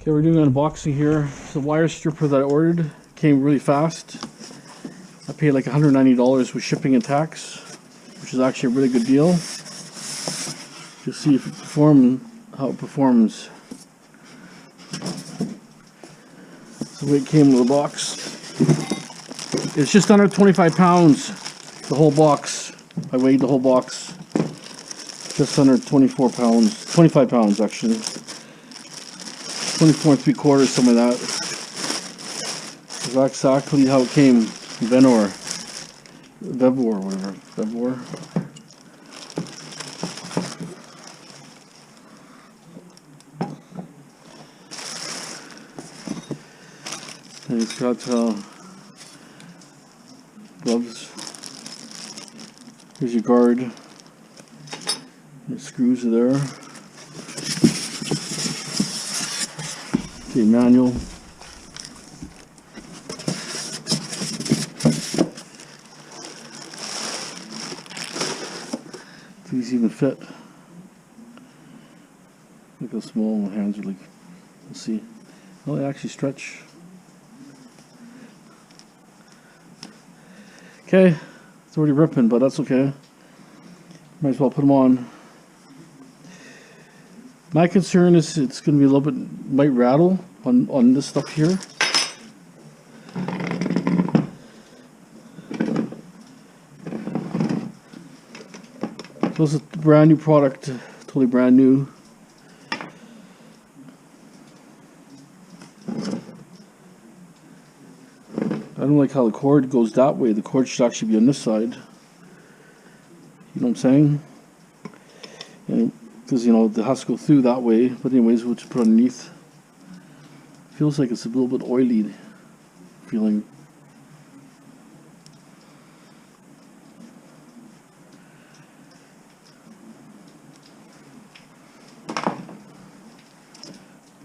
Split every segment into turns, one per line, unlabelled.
Okay, we're doing an unboxing here. It's a wire stripper that I ordered. Came really fast. I paid like $190 with shipping and tax, which is actually a really good deal. Just see if it how it performs. So the way it came in the box. It's just under 25 pounds. The whole box. I weighed the whole box. Just under 24 pounds. 25 pounds actually. 24 3/4, something like that. That's exactly how it came. Vevor, whatever. Vevor. And it's got gloves. Here's your guard. The screws are there. Okay, manual. These even fit. Look how small the hands are like. Let's see. Oh, they actually stretch. Okay, it's already ripping, but that's okay. Might as well put them on. My concern is it's going to be a little bit, might rattle on this stuff here. So this is a brand new product, totally brand new. I don't like how the cord goes that way. The cord should actually be on this side. You know what I'm saying? Because, you know, it has to go through that way. But anyways, we'll just put it underneath. Feels like it's a little bit oily feeling.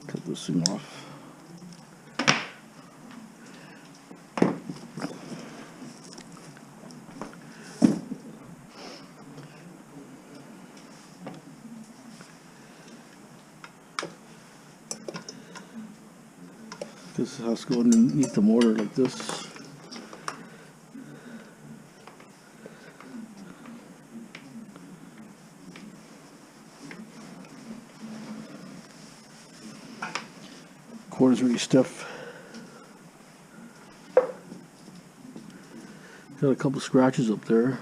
Cut this thing off. This has to go underneath the motor like this. Cord is really stiff. Got a couple scratches up there.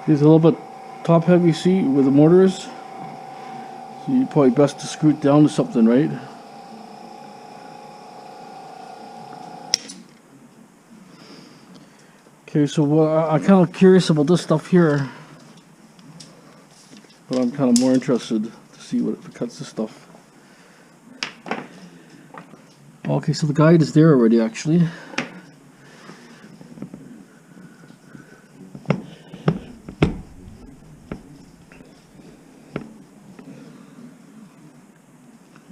It's a little bit top heavy, see, where the motor is. So you probably best to screw it down to something, right? Okay, so I'm kind of curious about this stuff here, but I'm kind of more interested to see what if it cuts this stuff. Okay, so the guide is there already, actually.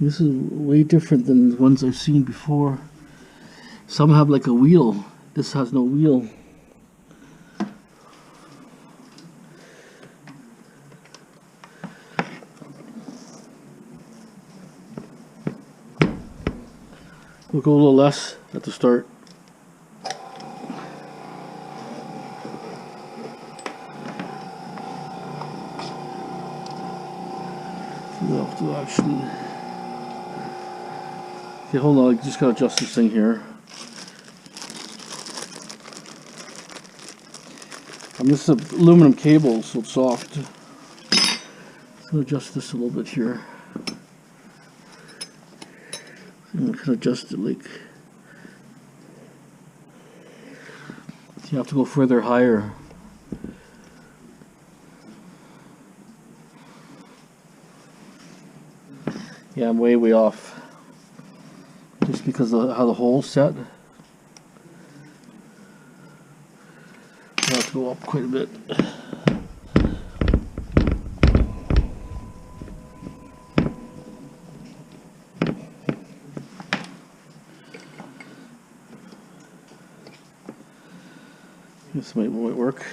This is way different than the ones I've seen before. Some have like a wheel. This has no wheel. We'll go a little less at the start. We'll have to actually... Okay, hold on, I just gotta adjust this thing here. And this is aluminum cable, so it's soft. I'm gonna adjust this a little bit here. I'm gonna adjust it like... You have to go further higher. Yeah, I'm way off. Just because of how the hole's set. I have to go up quite a bit. This might work.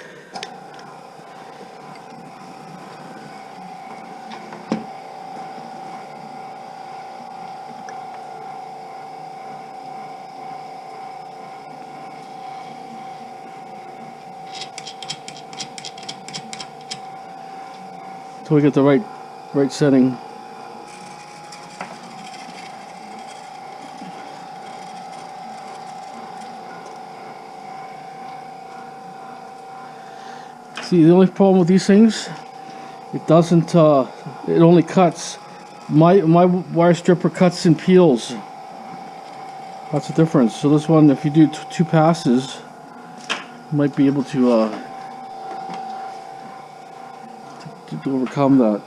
Until we get the right setting. See, the only problem with these things, it doesn't, it only cuts. My wire stripper cuts and peels. That's the difference. So this one, if you do two passes, you might be able to overcome that.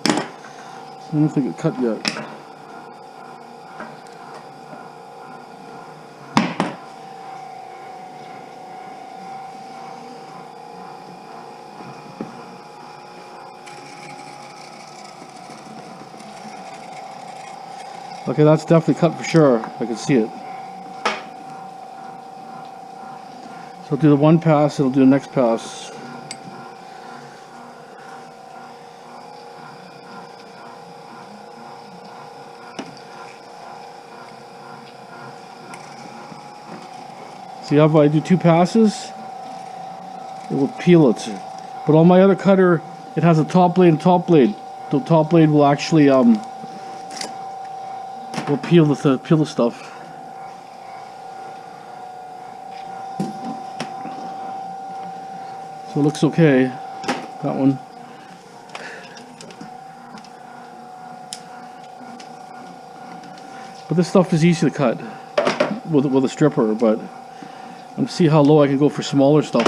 I don't think it cut yet. Okay, that's definitely cut for sure. I can see it. So I'll do the one pass, it'll do the next pass. See how if I do two passes, it will peel it. But on my other cutter, it has a top blade and top blade. The top blade will actually will peel the stuff. So it looks okay, that one. But this stuff is easy to cut with a stripper, but I'm see how low I can go for smaller stuff.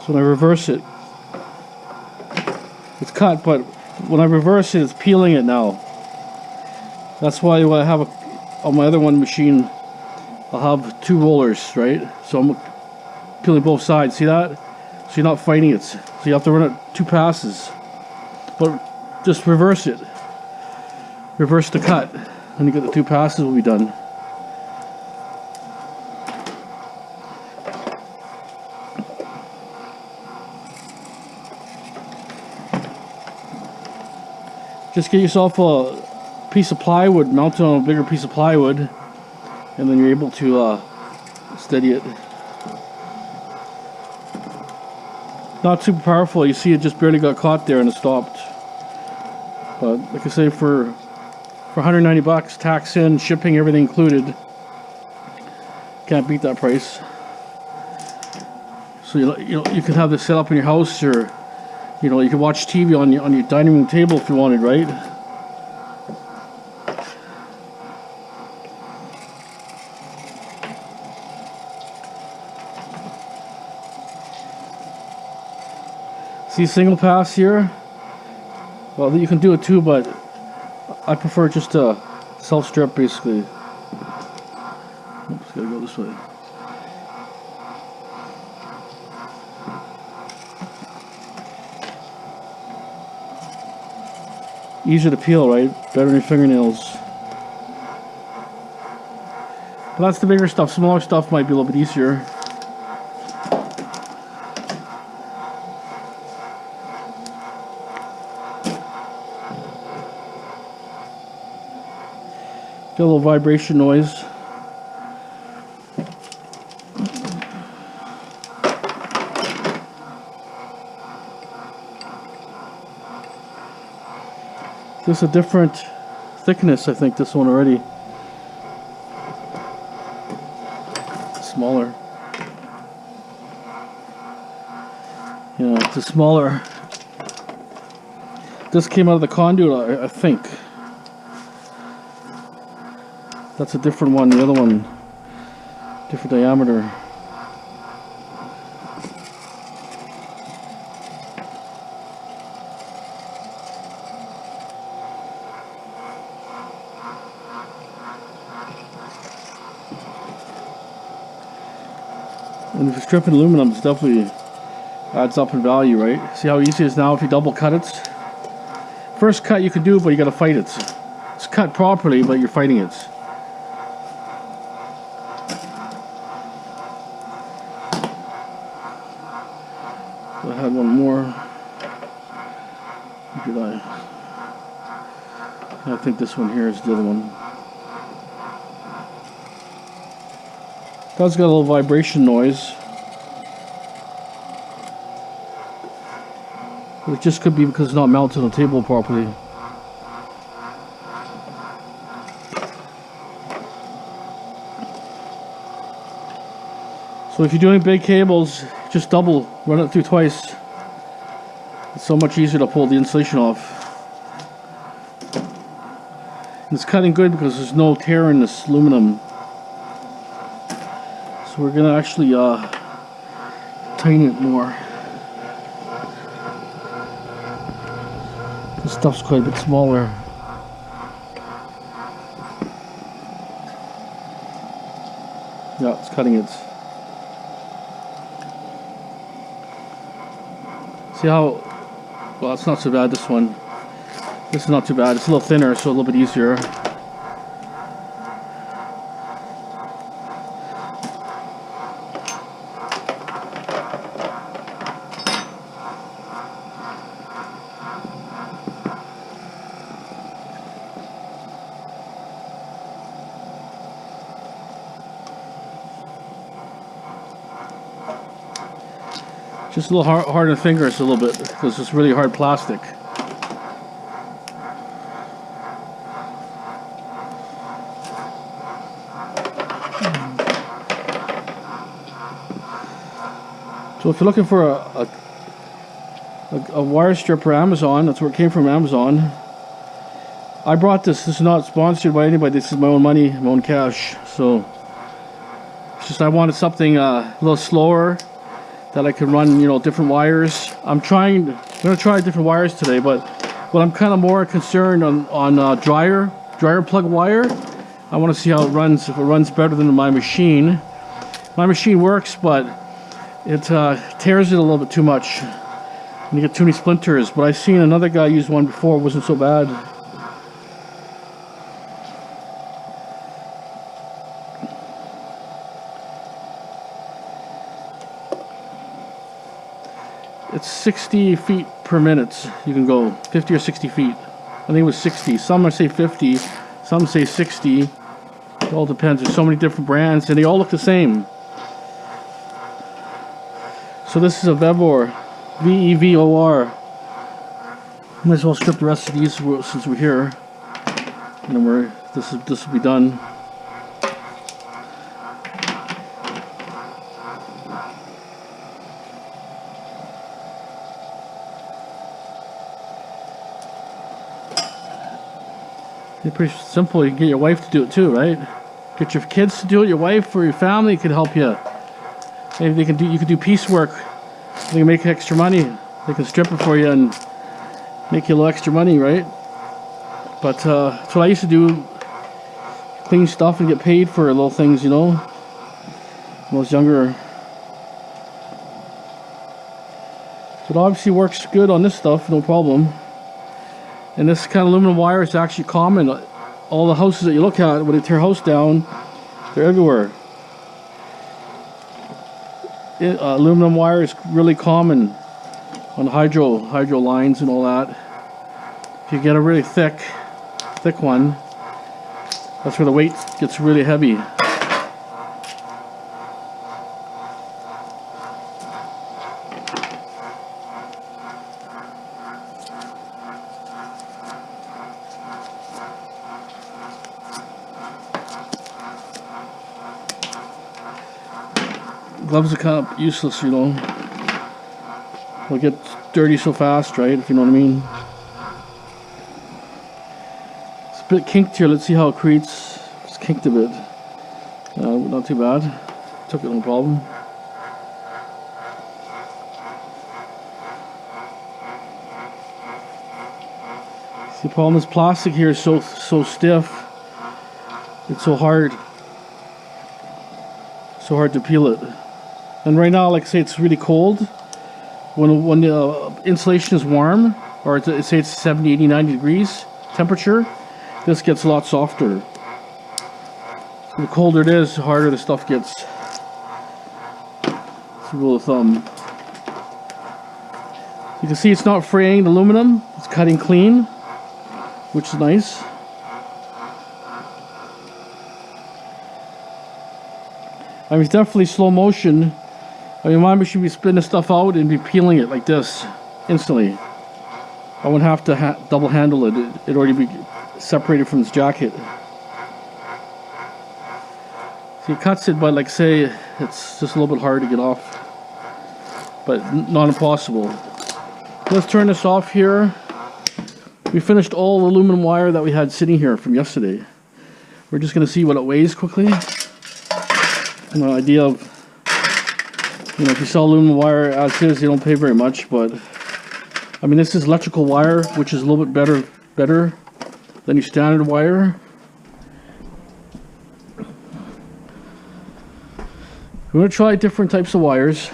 So when I reverse it, it's cut, but when I reverse it, it's peeling it now. That's why when I have on my other one machine, I'll have two rollers, right? So I'm peeling both sides. See that? So you're not fighting it. So you have to run it two passes. But just reverse it. Reverse the cut. And you get the two passes will be done. Just get yourself a piece of plywood, mount it on a bigger piece of plywood, and then you're able to steady it. Not super powerful. You see, it just barely got caught there and it stopped. But like I say, for 190 bucks, tax in, shipping, everything included, can't beat that price. So you can have this set up in your house, or you can watch TV on your dining room table if you wanted, right? See, single pass here. Well, you can do it too, but I prefer just a self strip basically. Oops, gotta go this way. Easier to peel, right? Better than your fingernails. But that's the bigger stuff. Smaller stuff might be a little bit easier. Get a little vibration noise. This is a different thickness, I think, this one already. Smaller. Yeah, it's a smaller. This came out of the conduit, I think. That's a different one, the other one, different diameter. And if you're stripping aluminum, it's definitely adds up in value, right? See how easy it is now if you double cut it? First cut you can do, but you gotta fight it. It's cut properly, but you're fighting it. I had one more. Did I think this one here is the other one. That's got a little vibration noise. It just could be because it's not mounted on the table properly. So if you're doing big cables, just double, run it through twice. It's so much easier to pull the insulation off. And it's cutting good because there's no tear in this aluminum. So we're gonna actually tighten it more. This stuff's quite a bit smaller. Yeah, it's cutting it. See how, well, it's not so bad, this one. This is not too bad. It's a little thinner, so a little bit easier. Just a little hard on the fingers a little bit because it's really hard plastic. So if you're looking for a wire stripper, Amazon, that's where it came from, Amazon. I brought this. This is not sponsored by anybody. This is my own money, my own cash. So it's just I wanted something a little slower, that I can run, you know, different wires. I'm gonna try different wires today, but what I'm kind of more concerned on dryer plug wire. I want to see how it runs, if it runs better than my machine. My machine works, but it tears it a little bit too much. And you get too many splinters. But I've seen another guy use one before, it wasn't so bad. It's 60 feet per minute. You can go 50 or 60 feet. I think it was 60. Some say 50, some say 60. It all depends. There's so many different brands and they all look the same. So this is a Vevor, V-E-V-O-R. Might as well strip the rest of these since we're here. And then this will be done. It's pretty simple. You can get your wife to do it too, right? Get your kids to do it. Your wife or your family could help you. Maybe they can do. You could do piecework. They can make extra money. They can strip it for you and make you a little extra money, right? But that's what I used to do. Clean stuff and get paid for little things, you know. When I was younger. So it obviously works good on this stuff, no problem. And this kind of aluminum wire is actually common. All the houses that you look at, when they tear a house down, they're everywhere. Aluminum wire is really common on hydro lines and all that. If you get a really thick one, that's where the weight gets really heavy. Gloves are kind of useless, you know. They'll get dirty so fast, right? If you know what I mean. It's a bit kinked here. Let's see how it creates. It's kinked a bit. Not too bad. Took it no problem. See, the problem is plastic here is so stiff. It's so hard. So hard to peel it. And right now, like I say, it's really cold. when the insulation is warm, or say it's 70, 80, 90 degrees temperature, this gets a lot softer. The colder it is, the harder the stuff gets. It's a rule of thumb. You can see it's not fraying the aluminum, it's cutting clean, which is nice. I mean, it's definitely slow motion. I mean, mine should be spinning the stuff out and be peeling it like this instantly. I wouldn't have to double handle it. It'd already be separated from this jacket. See, it cuts it, but like say, it's just a little bit hard to get off. But not impossible. Let's turn this off here. We finished all the aluminum wire that we had sitting here from yesterday. We're just going to see what it weighs quickly. An idea of, you know, if you sell aluminum wire as is, you don't pay very much, but I mean, this is electrical wire, which is a little bit better than your standard wire. We're going to try different types of wires.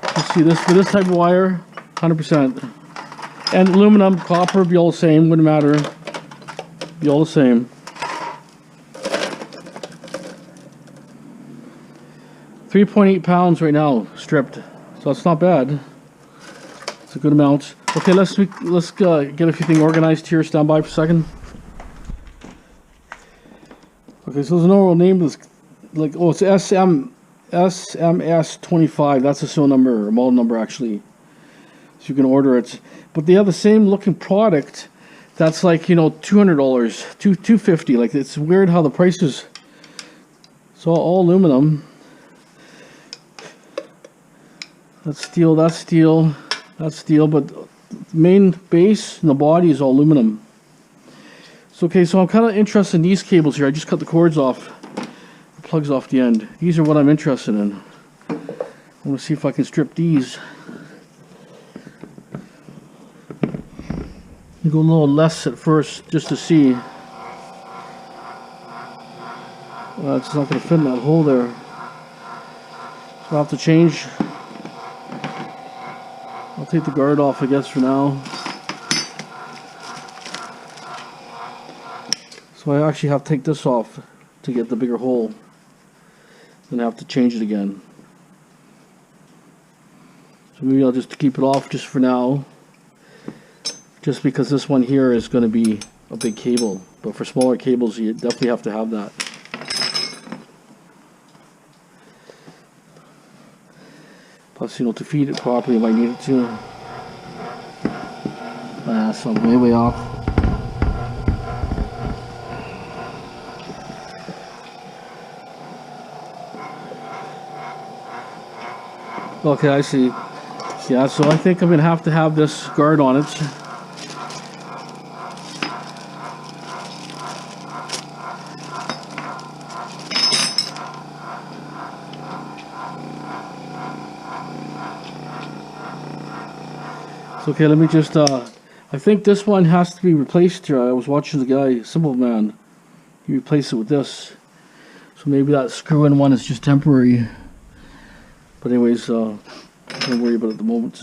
Let's see, this for this type of wire, 100%. And aluminum, copper, be all the same, wouldn't matter. Be all the same. 3.8 pounds right now, stripped. So it's not bad. It's a good amount. Okay, let's get a few things organized here. Stand by for a second. Okay, so there's no real name. It's like, oh, it's SMS 25. That's the serial number, or model number actually. So you can order it. But they have the same looking product. That's like, you know, $200, $250. Like, it's weird how the prices. So all aluminum. That's steel. That's steel. That's steel. But the main base and the body is all aluminum. So okay, so I'm kind of interested in these cables here. I just cut the cords off, the plugs off the end. These are what I'm interested in. I want to see if I can strip these. You go a little less at first, just to see. It's not going to fit in that hole there. So I'll have to change. I'll take the guard off, I guess, for now. So I actually have to take this off to get the bigger hole. Then I have to change it again. So maybe I'll just keep it off just for now. Just because this one here is going to be a big cable. But for smaller cables, you definitely have to have that. Plus, you know, to feed it properly, you might need it too. So I'm way off. Okay, I see. Yeah, so I think I'm going to have this guard on it. So, okay, let me just, I think this one has to be replaced here. I was watching the guy, Simple Man. He replaced it with this. So maybe that screw-in one is just temporary. But anyways, don't worry about it at the moment.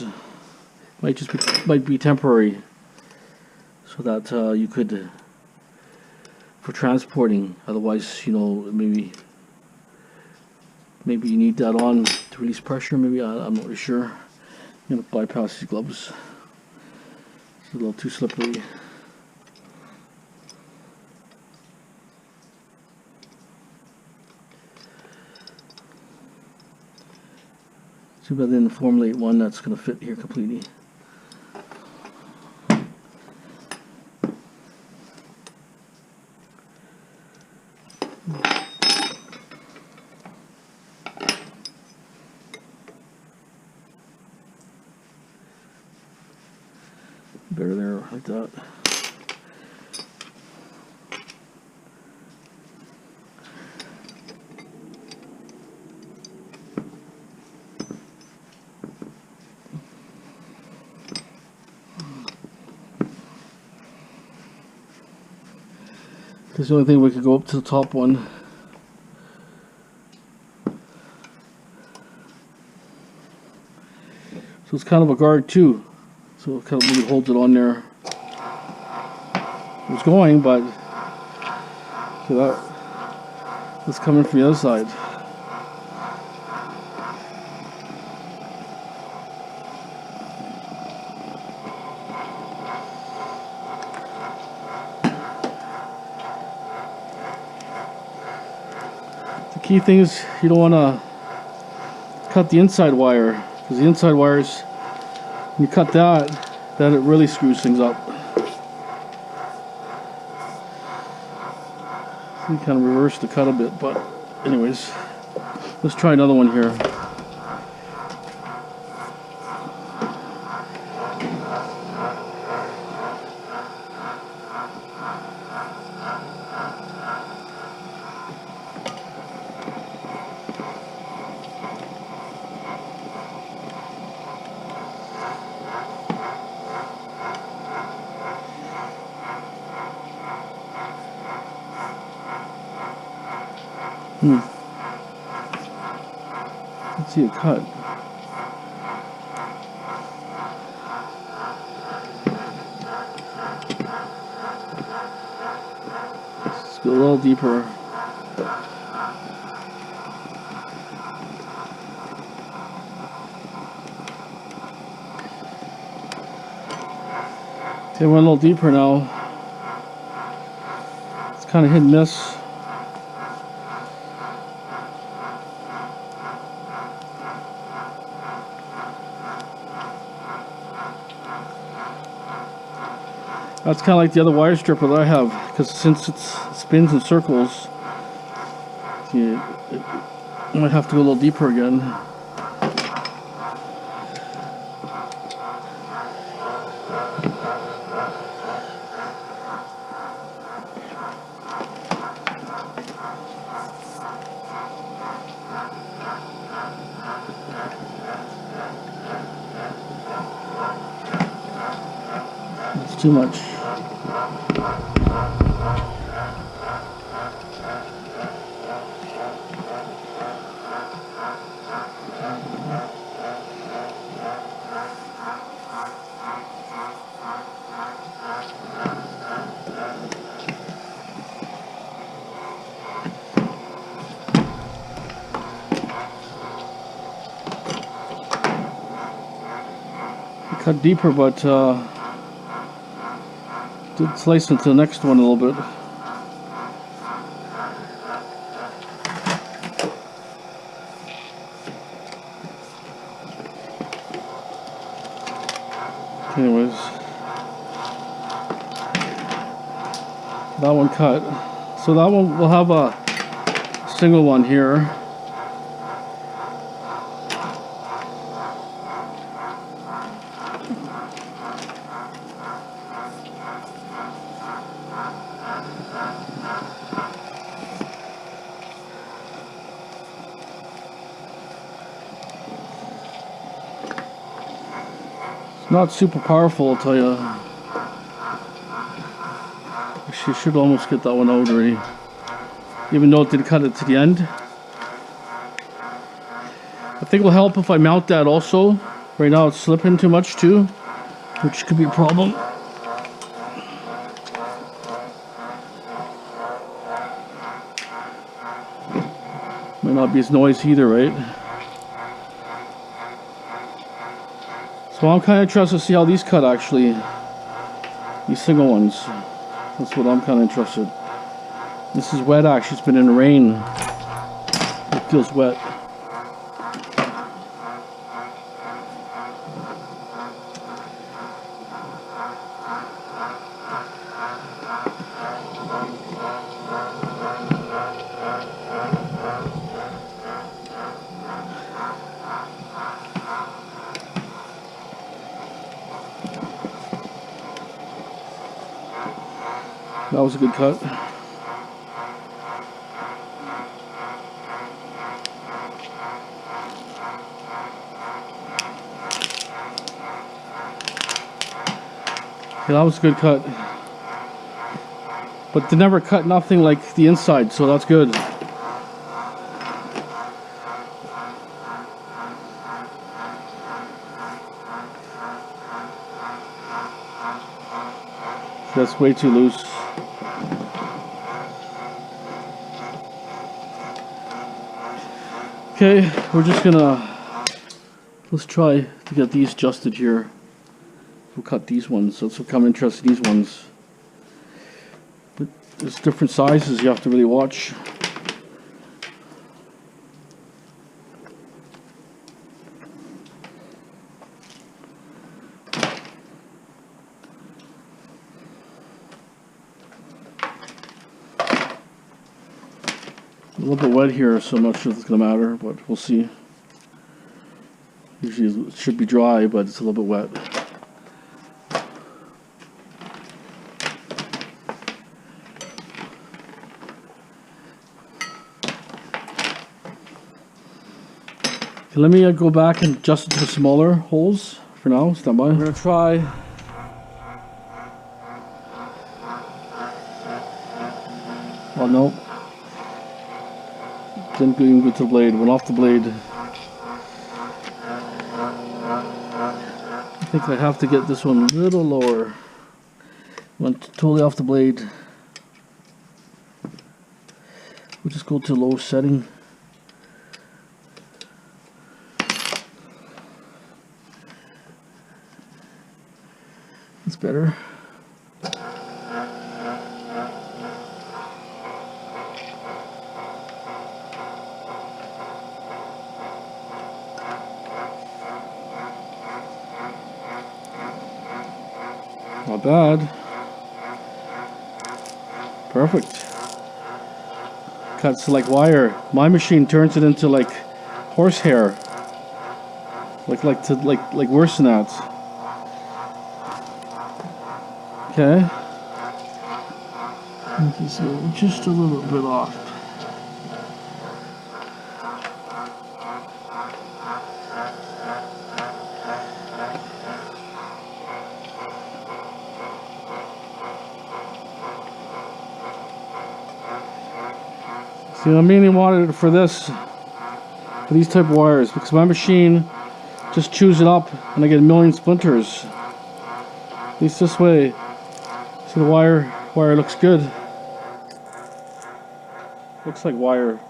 Might be temporary, so that you could for transporting. Otherwise, you know, maybe you need that on to release pressure. Maybe I'm not really sure. I'm gonna bypass these gloves. It's a little too slippery. Too bad they didn't formulate one that's going to fit here completely. Better there, like that. That's the only thing we could go up to the top one. So it's kind of a guard too. So it kind of maybe holds it on there. It's going, but so that's coming from the other side. The key thing is you don't want to cut the inside wire, because the inside wires, when you cut that, then it really screws things up. You kind of reverse the cut a bit, but anyways, let's try another one here. Let's see a cut. Let's go a little deeper. Okay, we're a little deeper now. It's kind of hit and miss. That's kind of like the other wire stripper that I have, because since it spins in circles, I might have to go a little deeper again. It's too much. Cut deeper, but did slice into the next one a little bit. Anyways, that one cut. So that one will have a single one here. Not super powerful, I'll tell you. She should almost get that one out already, even though it did cut it to the end. I think it will help if I mount that also. Right now it's slipping too much too, which could be a problem. Might not be as noisy either, right? So I'm kind of interested to see how these cut actually, these single ones. That's what I'm kind of interested. This is wet actually, it's been in the rain. It feels wet. That was a good cut. Yeah, that was a good cut. But they never cut nothing like the inside, so that's good. It's way too loose. Okay, we're just gonna, let's try to get these adjusted here. We'll cut these ones, so let's become interested in these ones. But there's different sizes you have to really watch. A little bit wet here, so I'm not sure if it's going to matter, but we'll see. Usually it should be dry, but it's a little bit wet. Okay, let me go back and adjust it to the smaller holes for now. Stand by. I'm going to try. Oh no. Didn't even go to the blade, went off the blade. I think I have to get this one a little lower. Went totally off the blade. We'll just go to low setting. It's better. Not bad. Perfect. Cuts like wire. My machine turns it into like horsehair. Like worse than that. Okay. Just a little bit off. See, I mainly wanted it for this, for these type of wires, because my machine just chews it up and I get a million splinters. At least this way. See, the wire looks good. Looks like wire.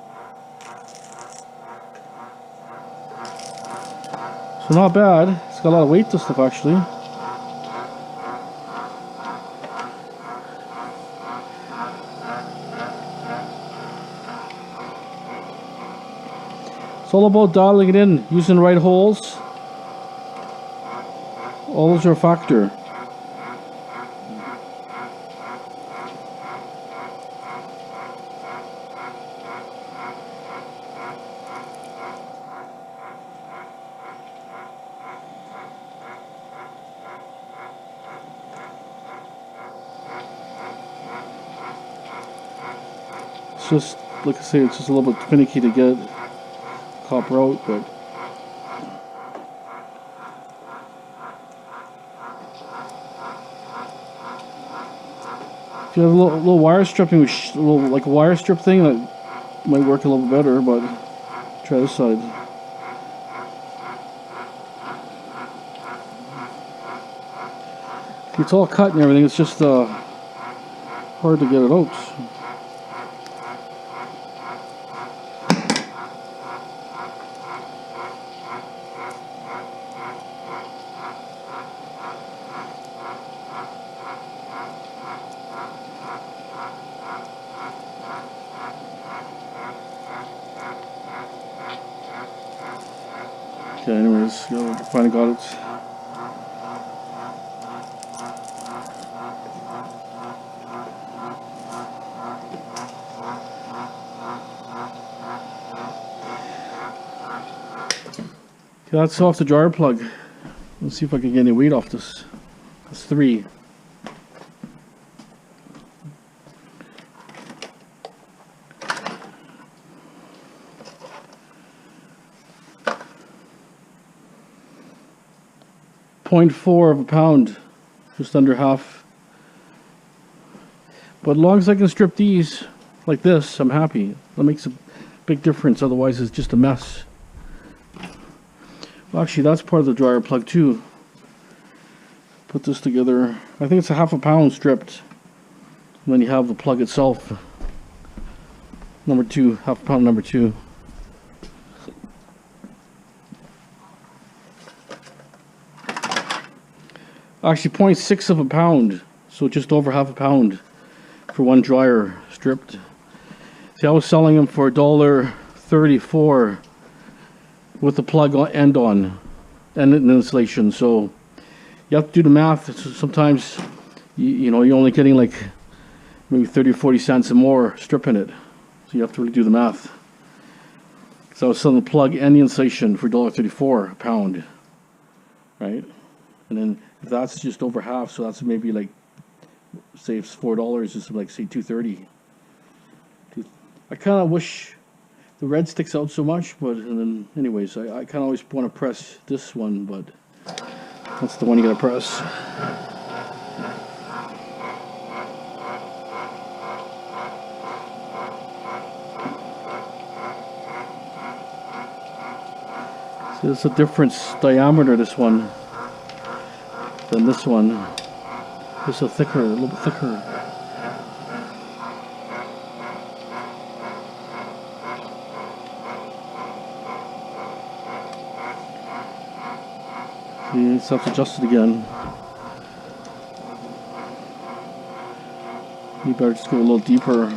So not bad. It's got a lot of weight, this stuff actually. It's all about dialing it in, using the right holes. All those are a factor. It's just, like I say, it's just a little bit finicky to get copper out, but if you have a little wire stripping, like a wire strip thing, that might work a little bit better. But try this side. It's all cut and everything. It's just hard to get it out. Okay, anyways, finally got it. Okay, that's off the dryer plug. Let's see if I can get any weight off this. That's 3. .4 of a pound, just under half. But as long as I can strip these like this, I'm happy. That makes a big difference, otherwise it's just a mess. Well, actually, that's part of the dryer plug too. Put this together. I think it's a half a pound stripped. And then you have the plug itself, number 2, half pound number 2. Actually 0.6 of a pound, so just over half a pound for one dryer stripped. See, I was selling them for $1.34 with the plug end on and an installation, so you have to do the math. Sometimes you know, you're only getting like maybe 30 or 40 cents and more stripping it, so you have to really do the math. So I was selling the plug and the installation for $1.34 a pound, right? And then if that's just over half, so that's maybe like, say it's $4, it's like say $2.30. I kind of wish the red sticks out so much, but and then anyways, I kind of always want to press this one, but that's the one you gotta press. So it's a different diameter, this one, than this one. It's a thicker, a little bit thicker. See, it's have to adjust it again. You better just go a little deeper.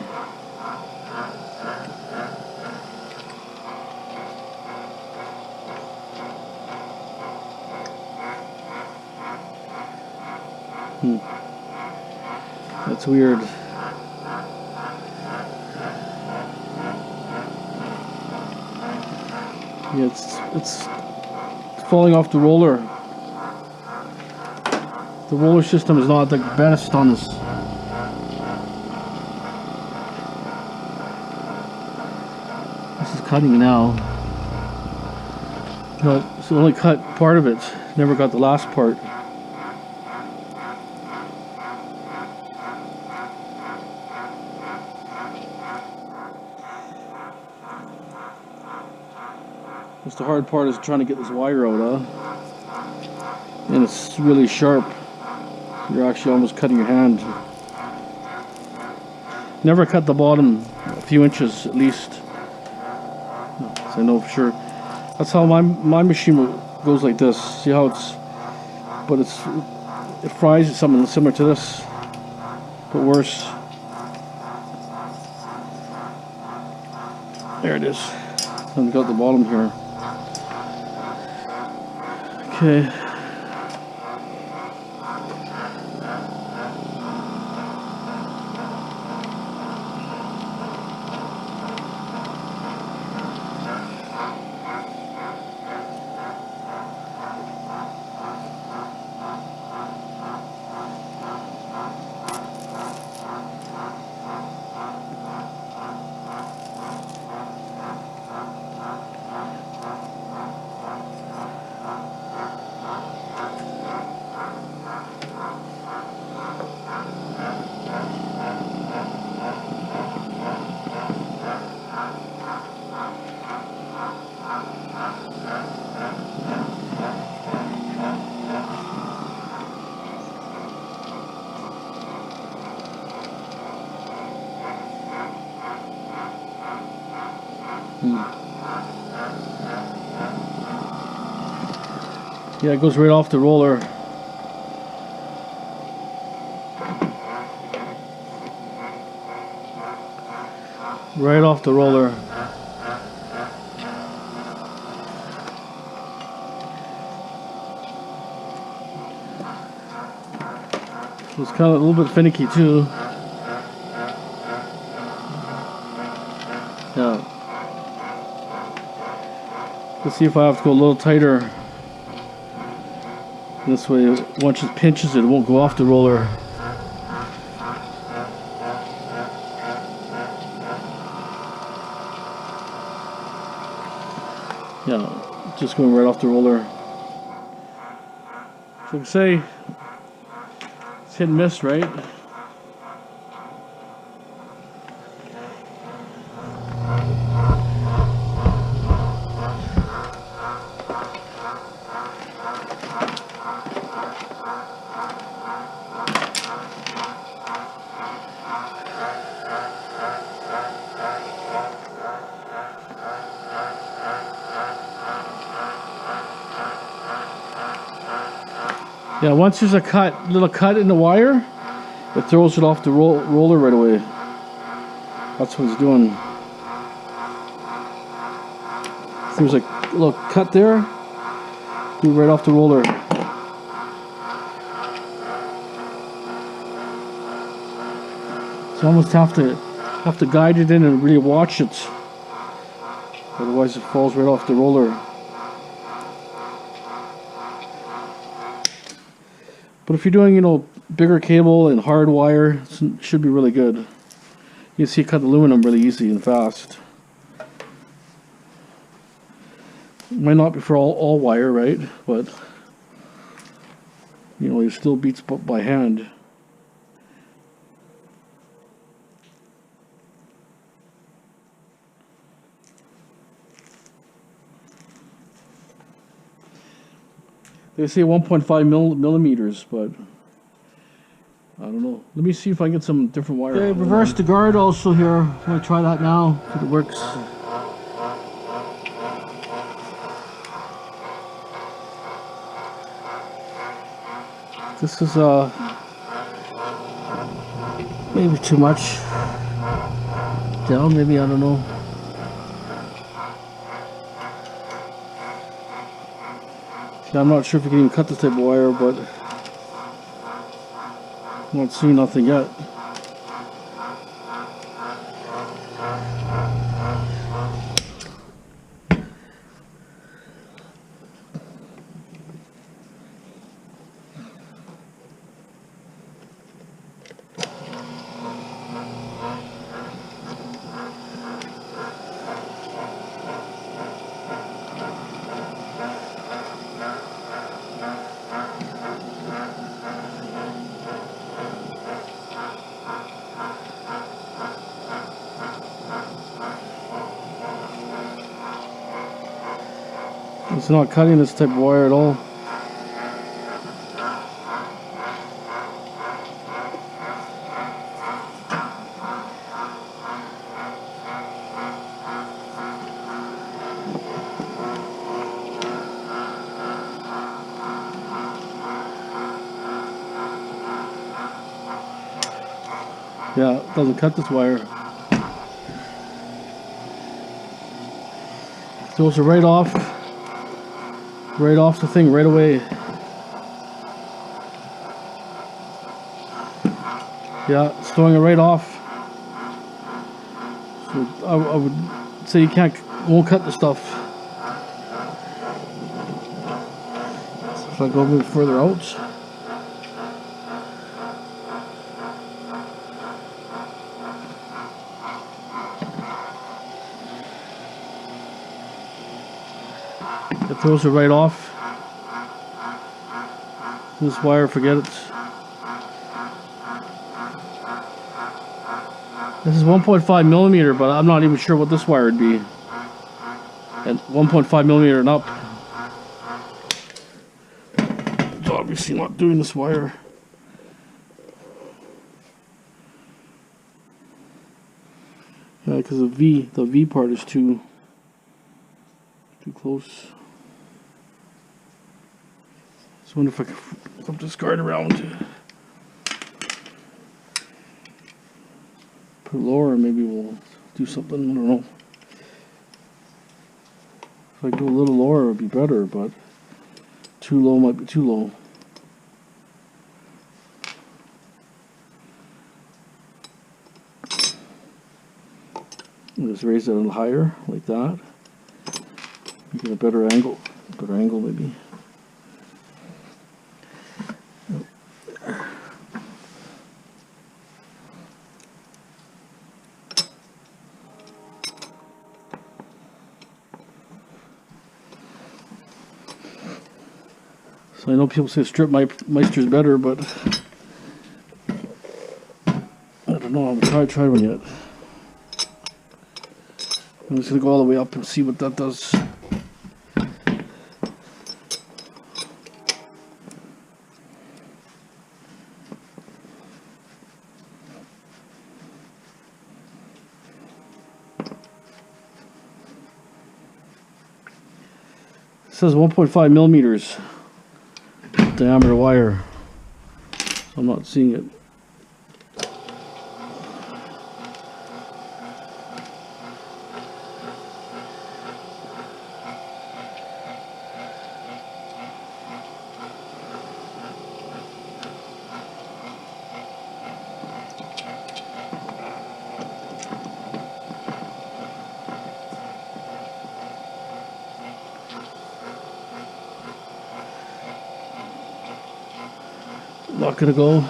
That's weird. Yeah, it's falling off the roller. The roller system is not the best on this. This is cutting now. No, it's only cut part of it. Never got the last part. Just the hard part is trying to get this wire out, and it's really sharp. You're actually almost cutting your hand. Never cut the bottom a few inches at least. So I know for sure. That's how my machine goes like this. See how it's, but it fries something similar to this, but worse. There it is. I've got the bottom here. Okay. Yeah, it goes right off the roller. Right off the roller. So it's kind of a little bit finicky too. Yeah. Let's see if I have to go a little tighter. This way, once it pinches it, it won't go off the roller. Yeah, just going right off the roller. So I can say it's hit and miss, right? Yeah, once there's a little cut in the wire, it throws it off the roller right away. That's what it's doing. If there's a little cut there, do it right off the roller. So you almost have to guide it in and really watch it. Otherwise it falls right off the roller. But if you're doing, you know, bigger cable and hard wire, it should be really good. You can see it cut aluminum really easy and fast. It might not be for all wire, right? But you know, it still beats by hand. They say 1.5 millimeters, but I don't know. Let me see if I can get some different wire. Okay, reverse the guard also here. I'm going to try that now, see if it works. This is maybe too much down, maybe, I don't know. I'm not sure if you can even cut this type of wire, but I'm not seeing nothing yet. It's not cutting this type of wire at all. Yeah, it doesn't cut this wire. Throws it right off the thing right away. Yeah, it's throwing it right off. So I would say you won't cut the stuff. So if I go a bit further out. It throws it right off. This wire, forget it. This is 1.5 millimeter, but I'm not even sure what this wire would be. At 1.5 millimeter and up. It's obviously not doing this wire. Yeah, because the V part is too close. Just wonder if I can flip this guard around. Put it lower, maybe we'll do something, I don't know. If I go a little lower, it would be better, but too low might be too low. Just raise it a little higher, like that. You get a better angle maybe. So I know people say strip Meister's better, but I don't know, I haven't tried one yet. I'm just going to go all the way up and see what that does. It says 1.5 millimeters. diameter wire. I'm not seeing it. Not gonna go.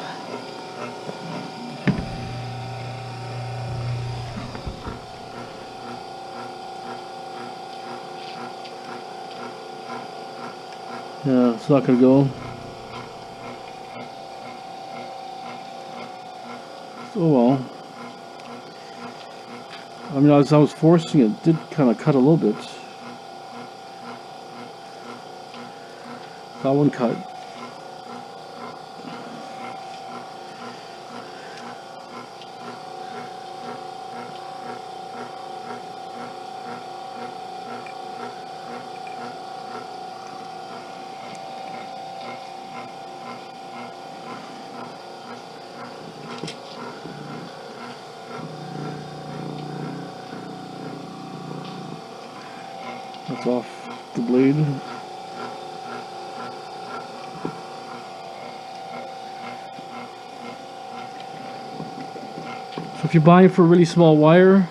Yeah, it's not gonna go. Oh well. I mean, as I was forcing it, did kind of cut a little bit. That one cut. That's off the blade. So if you're buying for a really small wire,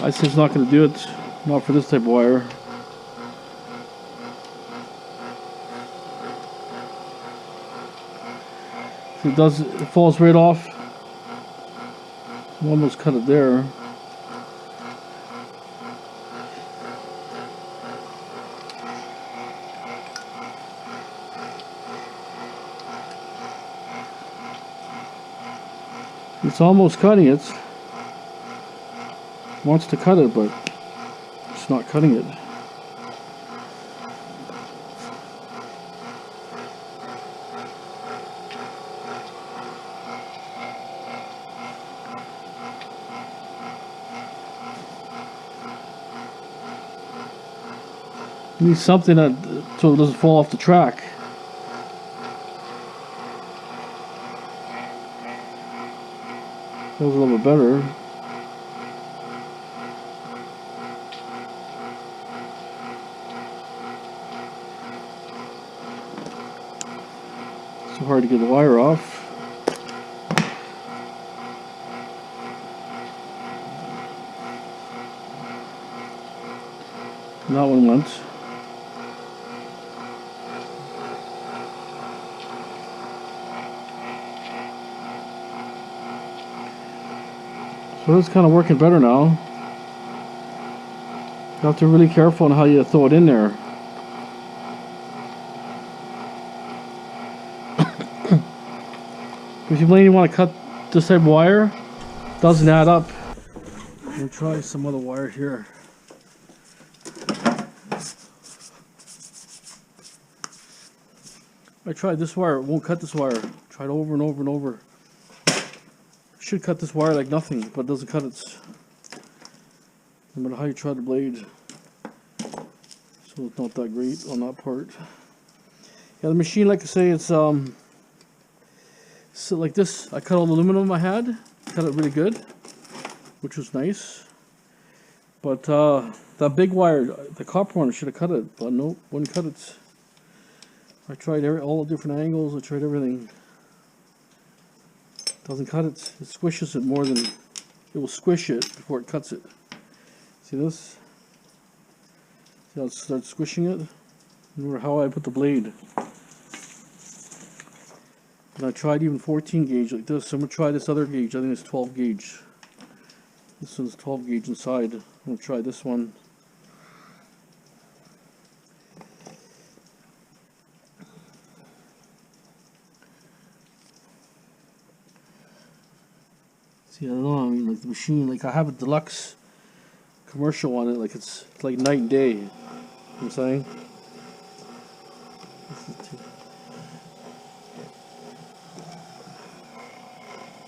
I say it's not going to do it. Not for this type of wire. So it falls right off. I almost cut it there. It's almost cutting it. Wants to cut it, but it's not cutting it. You need something that so it doesn't fall off the track. That was a little bit better. So hard to get the wire off. And that one went. So it's kind of working better now. You have to be really careful on how you throw it in there. If you mainly want to cut this type of wire, it doesn't add up. I'm going to try some other wire here. I tried this wire, it won't cut this wire. Tried over and over and over. Should cut this wire like nothing, but it doesn't cut it. No matter how you try the blade. So it's not that great on that part. Yeah, the machine, like I say, it's so like this. I cut all the aluminum I had, cut it really good, which was nice. But that big wire, the copper one, I should have cut it, but nope, wouldn't cut it. I tried all the different angles. I tried everything. Doesn't cut it. It squishes it more than it will squish it before it cuts it. See this? See how it starts squishing it? Remember how I put the blade. And I tried even 14 gauge like this. I'm gonna try this other gauge. I think it's 12 gauge. This one's 12 gauge inside. I'm gonna try this one. See, I don't know, I mean, like the machine, like I have a deluxe commercial on it, like it's like night and day. You know what I'm saying?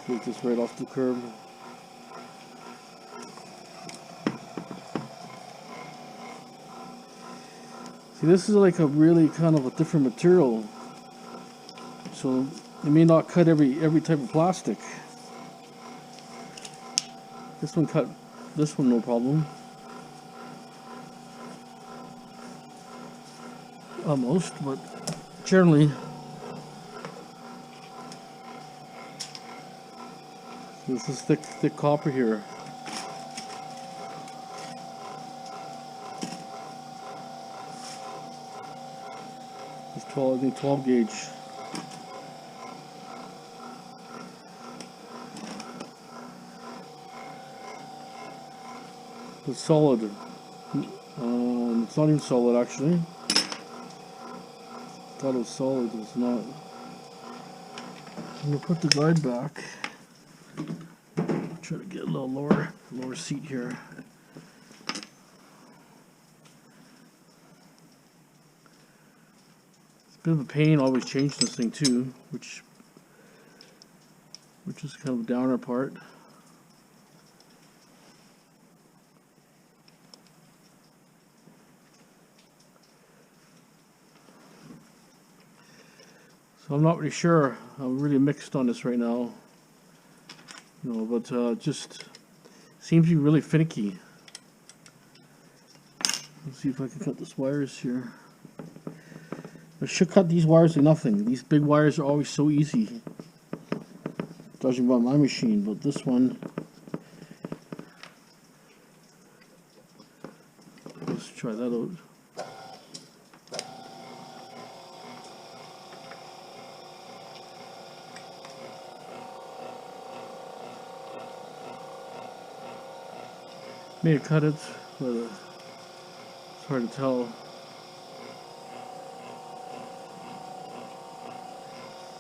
Take this right off the curb. See, this is like a really kind of a different material. so it may not cut every type of plastic. This one cut this one no problem. Almost, but generally this is thick copper here. It's 12, I think 12 gauge. It's solid. It's not even solid actually. Thought it was solid, it's not. I'm gonna put the guide back. Try to get a little lower seat here. It's a bit of a pain always changing this thing too, which is kind of a downer part. So I'm not really sure. I'm really mixed on this right now. You know, but just seems to be really finicky. Let's see if I can cut these wires here. I should cut these wires to nothing. These big wires are always so easy. Judging by my machine, but this one, let's try that out. May have cut it, but it's hard to tell.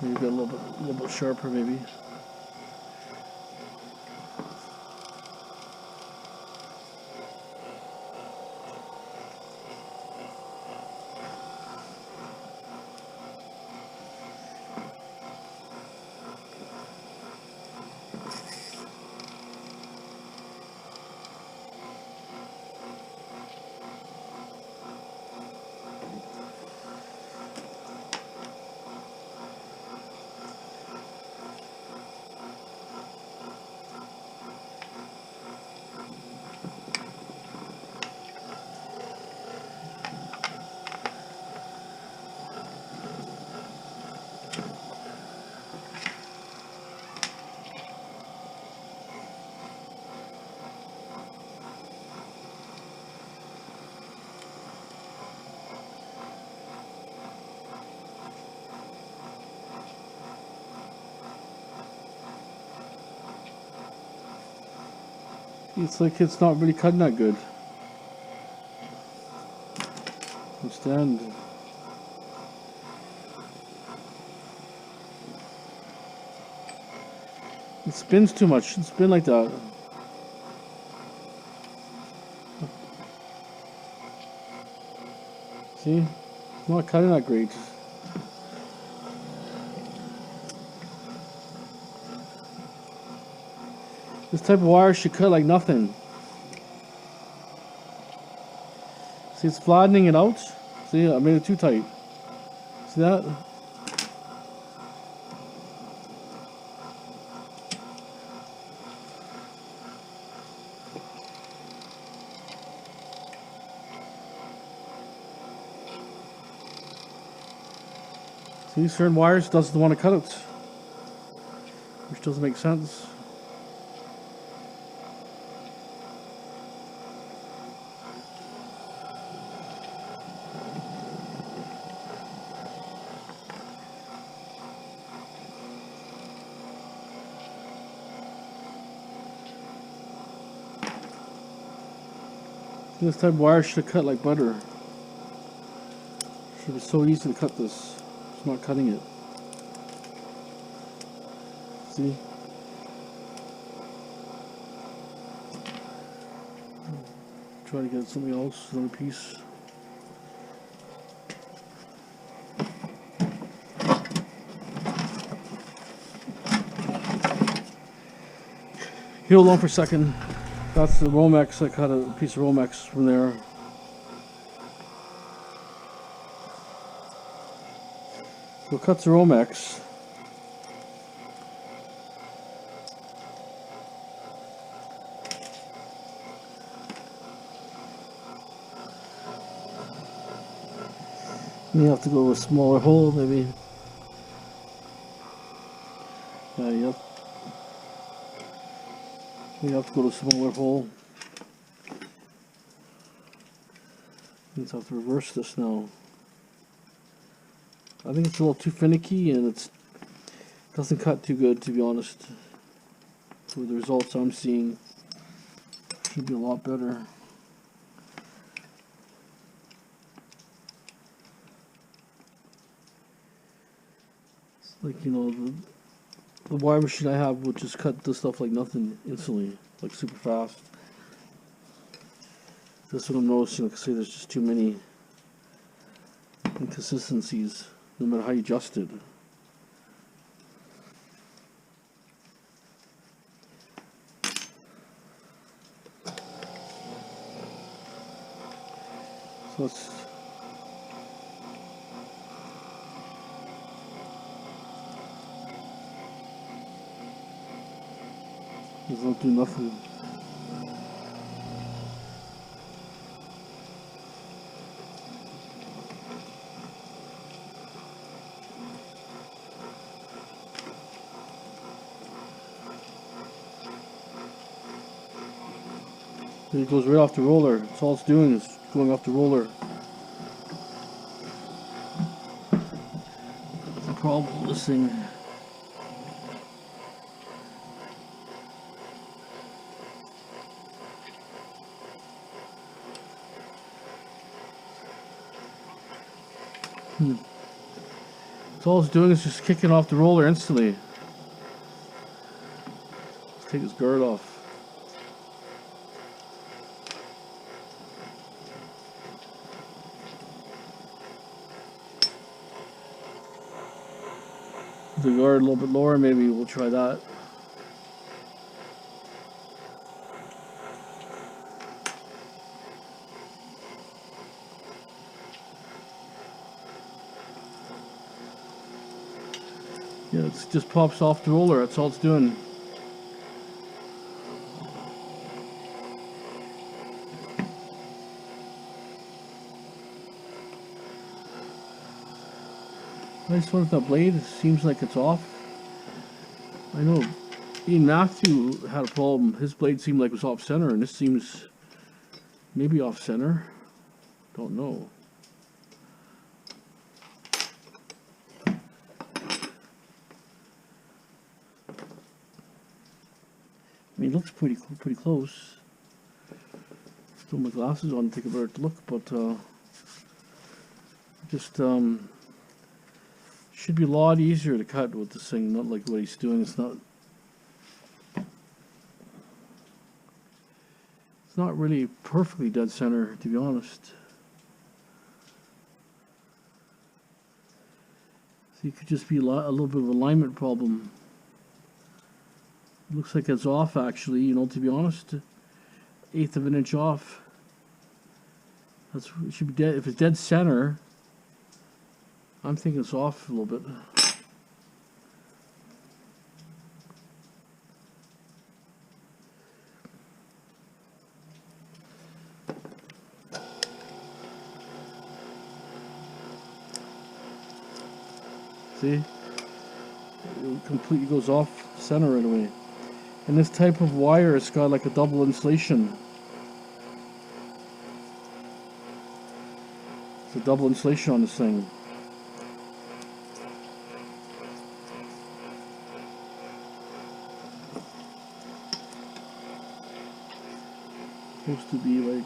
Maybe got a little bit sharper, maybe. It's like it's not really cutting that good. Understand? It spins too much. It spins like that. See? It's not cutting that great. This type of wire should cut like nothing. See, it's flattening it out. See, I made it too tight. See that? See, certain wires doesn't want to cut it, which doesn't make sense. This type of wire should cut like butter. Should be so easy to cut this. It's not cutting it. See? Try to get something else, another piece. Hold on for a second. That's the Romex. I cut a piece of Romex from there. So it cuts the Romex. You have to go with a smaller hole, maybe. Yeah, you have to go to a smaller hole. You just have to reverse this now. I think it's a little too finicky and it doesn't cut too good, to be honest. So the results I'm seeing should be a lot better. It's like, you know, the wire machine I have will just cut this stuff like nothing instantly, like super fast. This is what I'm noticing. Like I say, there's just too many inconsistencies, no matter how you adjust it. So let's not do nothing. It goes right off the roller. That's all it's doing is going off the roller. That's the problem with this thing. So all it's doing is just kicking off the roller instantly. Let's take his guard off. The guard a little bit lower, maybe we'll try that. Yeah, it just pops off the roller, that's all it's doing. I just wonder if that blade seems like it's off. I know Ian Matthew had a problem. His blade seemed like it was off center, and this seems maybe off center. Don't know. I mean, it looks pretty close. Still my glasses on to take a better look, but just should be a lot easier to cut with this thing, not like what he's doing. It's not really perfectly dead center, to be honest. So it could just be a little bit of alignment problem. It looks like it's off, actually, you know, to be honest. 1/8 of an inch off. It should be dead. If it's dead center, I'm thinking it's off a little bit. See? It completely goes off center right away. And this type of wire has got like a double insulation. It's a double insulation on this thing. Supposed to be like,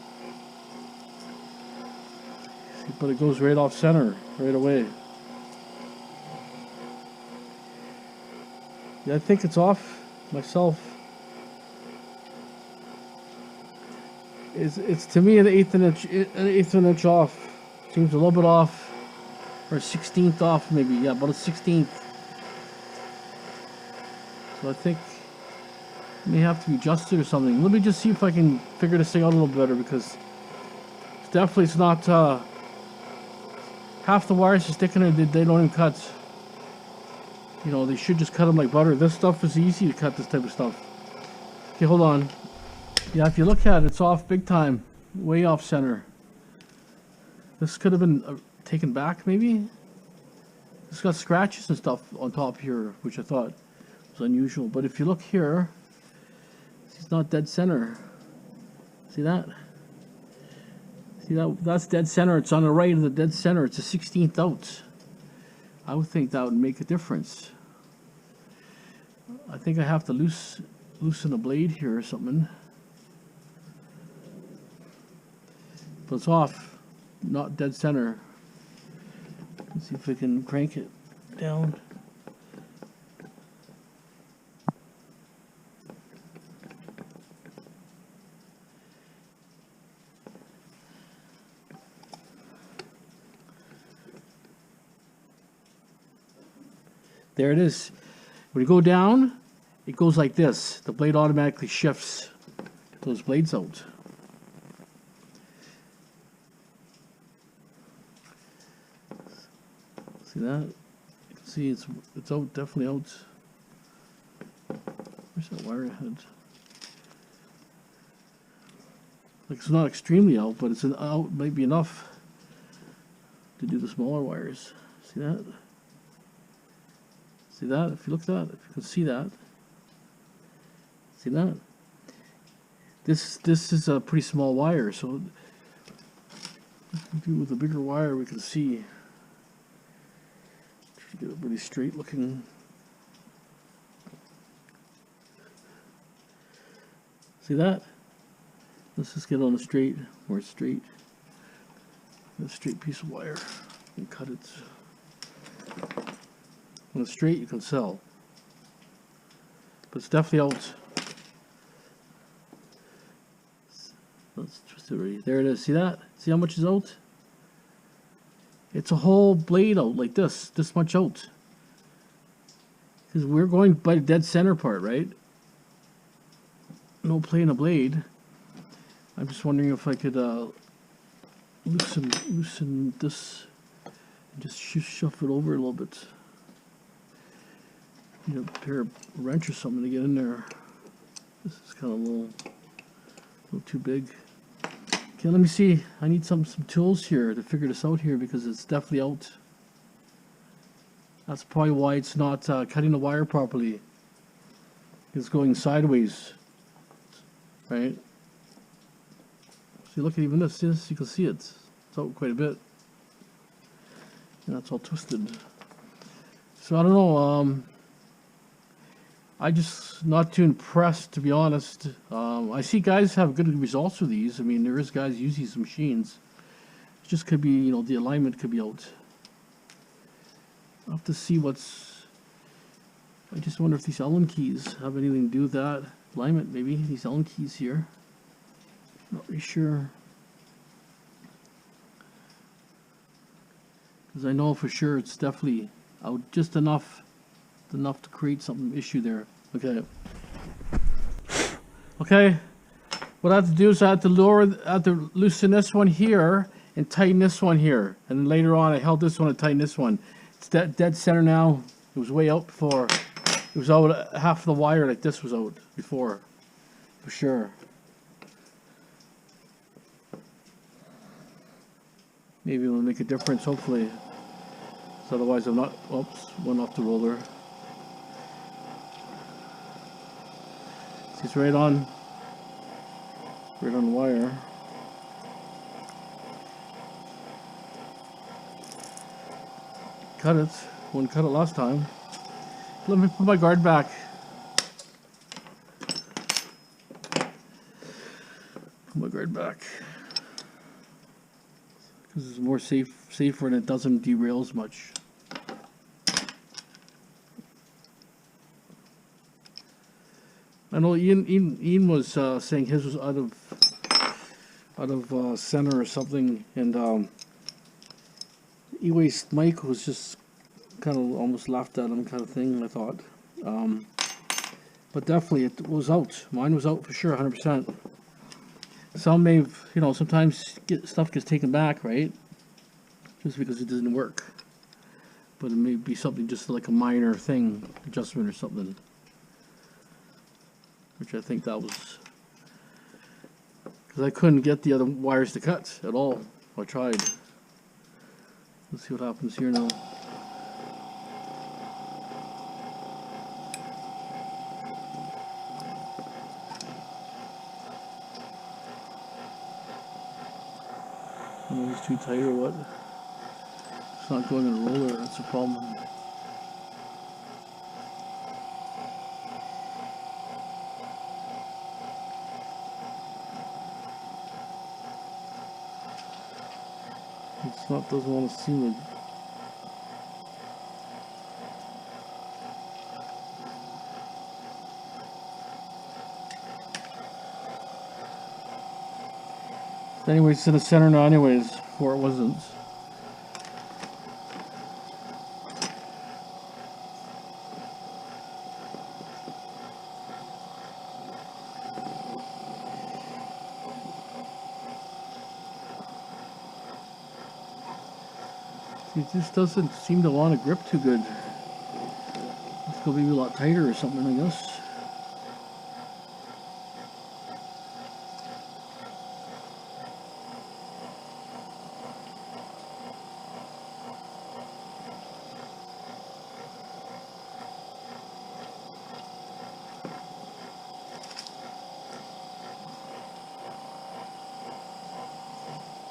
but it goes right off center right away. Yeah, I think it's off myself. It's to me an 1/8 of an inch off. Seems a little bit off, or 1/16th off maybe. Yeah, about a 1/16th. So I think it may have to be adjusted or something. Let me just see if I can figure this thing out a little better, because it's not half the wires are sticking in. They don't even cut. You know, they should just cut them like butter. This stuff is easy to cut, this type of stuff. Okay, hold on. Yeah, if you look at it, it's off big time. Way off center. This could have been taken back maybe. It's got scratches and stuff on top here, which I thought was unusual. But if you look here, it's not dead center. See that? See that? That's dead center. It's on the right of the dead center. It's a 16th out. I would think that would make a difference. I think I have to loosen the blade here or something. But it's off. Not dead center. Let's see if we can crank it down. There it is. When you go down, it goes like this. The blade automatically shifts those blades out. See that? You can see it's out, definitely out. Where's that wire head? Like, it's not extremely out, but it's out, might be enough to do the smaller wires. See that? See that? If you look at that, if you can see that. See that? This is a pretty small wire, so with a bigger wire we can see. Get it really straight looking. See that? Let's just get on a straight, more straight. A straight piece of wire and cut it. On a straight you can sell, but it's definitely out. Let's twist it right. There it is. See that? See how much is out? It's a whole blade out like this much out. Because we're going by the dead center part, right? No play in a blade. I'm just wondering if I could loosen this and just shuffle it over a little bit. Need a pair of wrench or something to get in there. This is kind of a little too big. Okay, let me see. I need some tools here to figure this out here because it's definitely out. That's probably why it's not cutting the wire properly. It's going sideways, right? See, look at even this. See this? You can see it. It's out quite a bit. And that's all twisted. So I don't know. I'm just not too impressed, to be honest. I see guys have good results with these. I mean, there is guys use these machines. It just could be, you know, the alignment could be out. I'll have to see what's... I just wonder if these Allen keys have anything to do with that alignment, maybe. These Allen keys here. Not really sure. Because I know for sure it's definitely out just enough to create some issue there. Okay, what I have to do is I have to loosen this one here and tighten this one here, and then later on I held this one and tightened this one. It's dead center now. It was way out before. It was out half of the wire like this was out before, for sure. Maybe it'll make a difference, hopefully. So otherwise I'm not, oops, one off the roller. It's right on the wire. Cut it. Wouldn't cut it last time. Let me put my guard back. Put my guard back. Because it's more safer and it doesn't derail as much. I know Ian was saying his was out of center or something, and E-Waste Mike was just kind of almost laughed at him, kind of thing. I thought, but definitely it was out. Mine was out for sure, 100%. Some may, you know, sometimes stuff gets taken back, right? Just because it doesn't work, but it may be something just like a minor thing, adjustment or something. Which I think that was because I couldn't get the other wires to cut at all. I tried. Let's see what happens here now. I don't know if it's too tight or what. It's not going in a roller, that's a problem. It's not, doesn't want to seem it. Anyways, it's in the center now anyways, before it wasn't. It just doesn't seem to want to grip too good. It's going to be a lot tighter or something, I guess.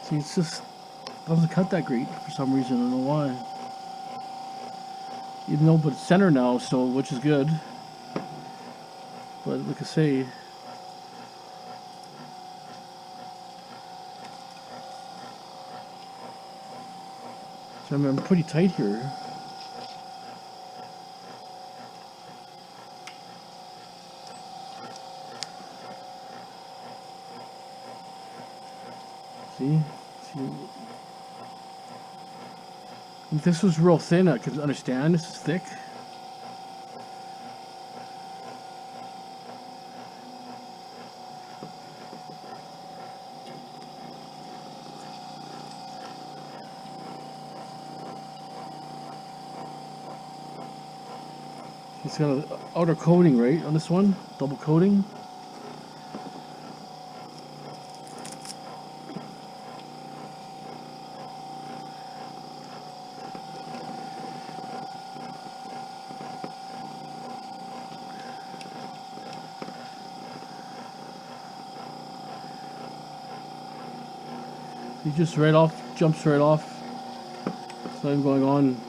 See, it's just doesn't cut that great for some reason. I don't know why. Even though, but it's center now, so which is good. But like I say, so I'm pretty tight here. See? If this was real thin, I could understand. This is thick. It's got an outer coating, right, on this one? Double coating. He just right off, jumps right off. It's not even going on.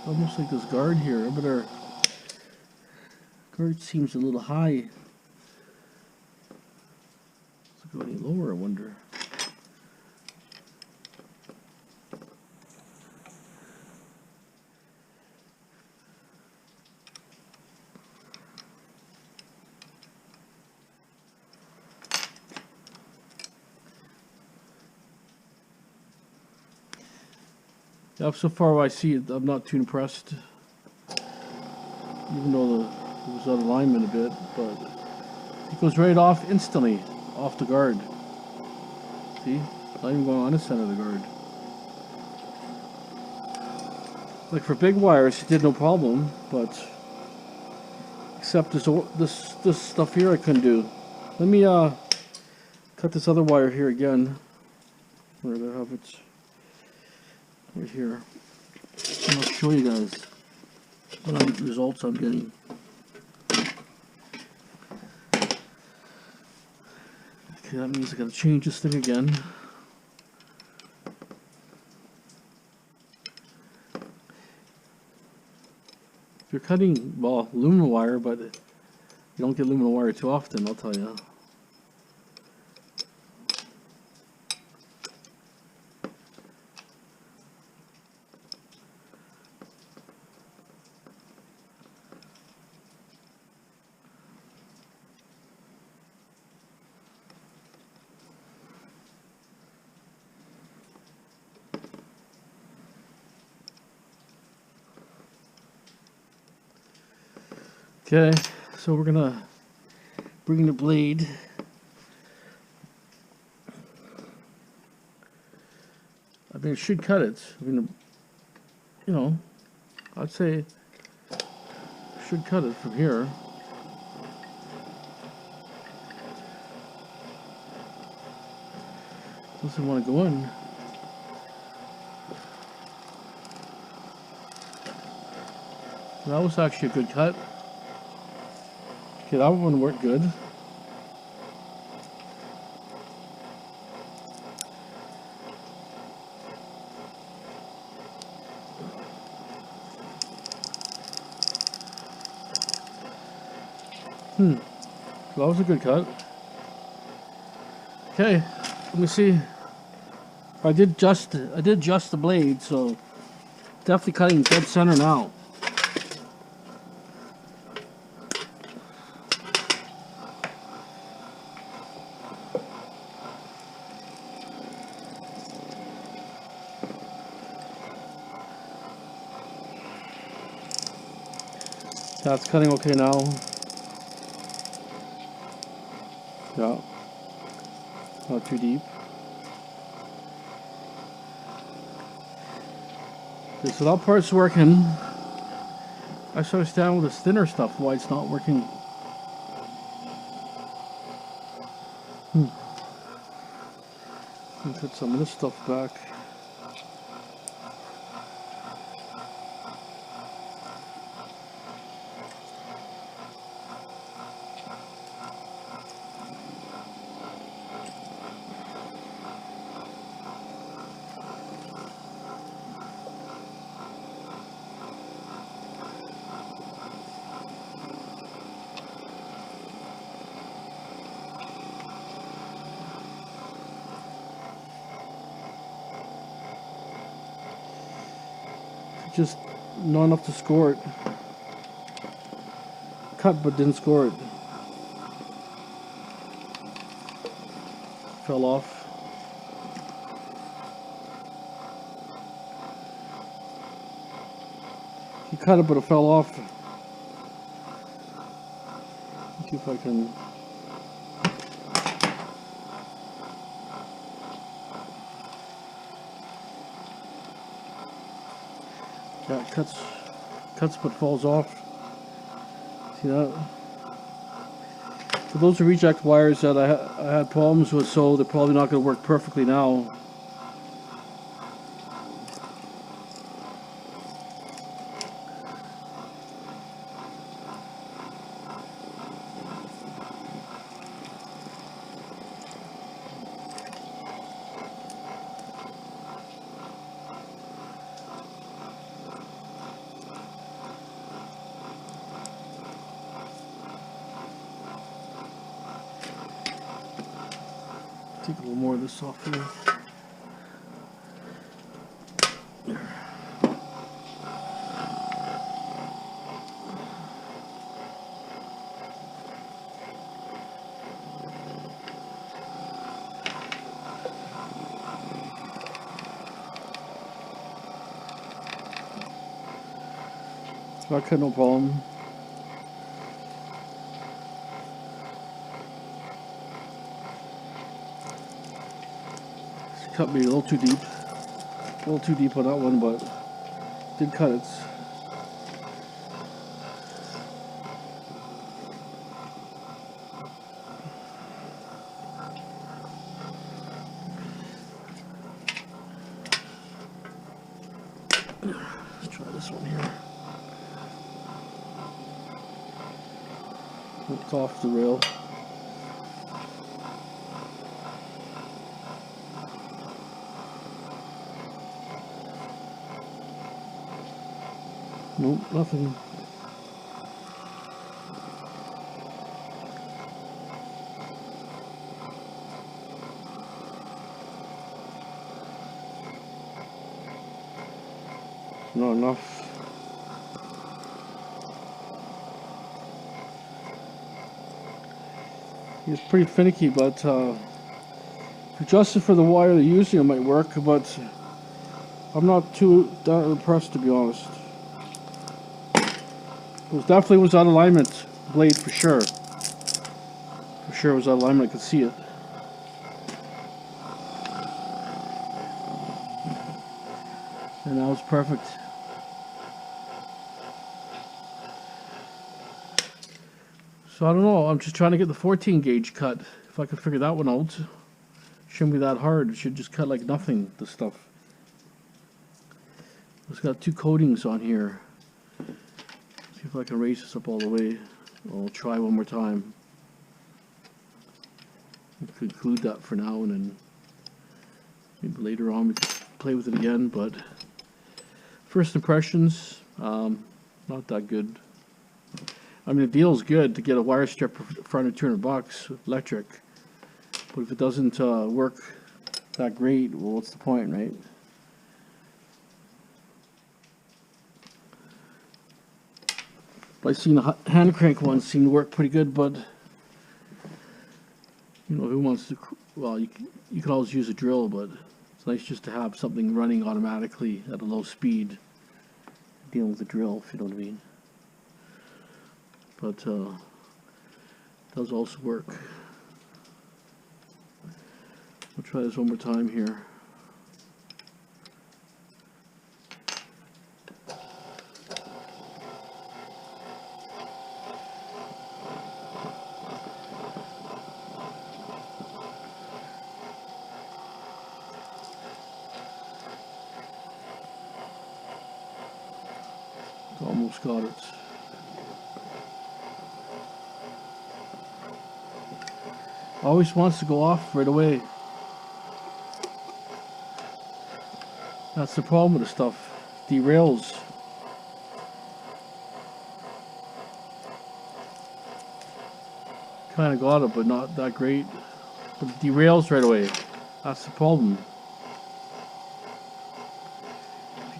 Almost like this guard here, but our guard seems a little high. Does it go any lower, I wonder? Yeah, so far I see it, I'm not too impressed. Even though it was out of alignment a bit, but it goes right off instantly, off the guard. See? Not even going on the center of the guard. Like for big wires, it did no problem, but except this stuff here I couldn't do. Let me cut this other wire here again. Where do I have it? Right here. And I'll show you guys what results I'm getting. Okay, that means I gotta change this thing again. If you're cutting, well, aluminum wire, but you don't get aluminum wire too often, I'll tell you. Okay, so we're gonna bring the blade I mean, it should cut it. I mean, you know, I'd say it should cut it from here. Doesn't want to go in. That was actually a good cut. Okay, that one worked good. So that was a good cut. Okay, let me see. I did adjust the blade, so definitely cutting dead center now. That's cutting okay now. Yeah, not too deep. Okay, so that part's working. I just understand with this thinner stuff why it's not working. Let's put some of this stuff back. Just not enough to score it. Cut but didn't score it. Fell off. He cut it but it fell off. Let's see if I can. Yeah, it cuts but falls off. See that? So those are reject wires that I had problems with, so they're probably not going to work perfectly now. Take a little more of this off here. That cut no problem. Cut me a little too deep. A little too deep on that one, but did cut it. Let's try this one here. It's off the rail. Nope, nothing. Not enough. He's pretty finicky, but if you adjust it for the wire they're using, it might work, but I'm not too that impressed, to be honest. It definitely was out of alignment, blade for sure. For sure it was out of alignment, I could see it. And that was perfect. So I don't know, I'm just trying to get the 14 gauge cut. If I can figure that one out. shouldn't be that hard. It should just cut like nothing, this stuff. It's got 2 coatings on here. See if I can raise this up all the way. I'll try one more time. We'll conclude that for now, and then maybe later on we can play with it again. But first impressions, not that good. I mean, the deal is good to get a wire strip for under $200 electric, but if it doesn't work that great, well, what's the point, right? I've seen the hand crank ones seem to work pretty good, but you know, who wants to? Well, you can always use a drill, but it's nice just to have something running automatically at a low speed, dealing with a drill, if you know what I mean. But it does also work. I'll try this one more time here. Almost got it. Always wants to go off right away. That's the problem with the stuff. Derails. Kind of got it, but not that great. But it derails right away. That's the problem.